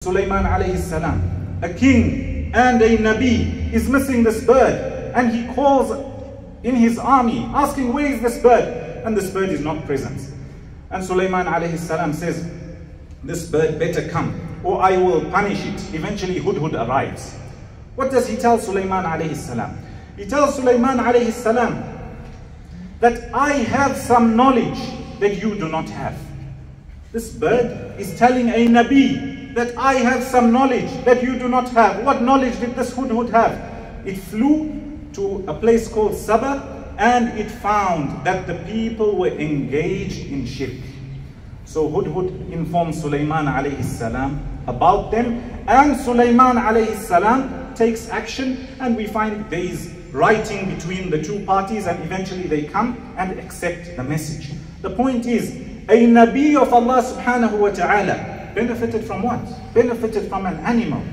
Sulaiman alayhi salam, a king and a Nabi, is missing this bird, and he calls in his army asking, where is this bird? And this bird is not present. And Sulaiman alayhi salam says, this bird better come or I will punish it. Eventually Hoopoe arrives. What does he tell Sulaiman alayhi salam? He tells Sulaiman alayhi salam that I have some knowledge that you do not have. This bird is telling a Nabi that I have some knowledge that you do not have. What knowledge did this Hoopoe have? It flew to a place called Sabah and it found that the people were engaged in shirk. So Hoopoe informed Sulaiman alayhi salam about them, and Sulaiman alayhi salam takes action, and we find there is writing between the two parties, and eventually they come and accept the message. The point is, a Nabi of Allah subhanahu wa ta'ala benefited from what? Benefited from an animal.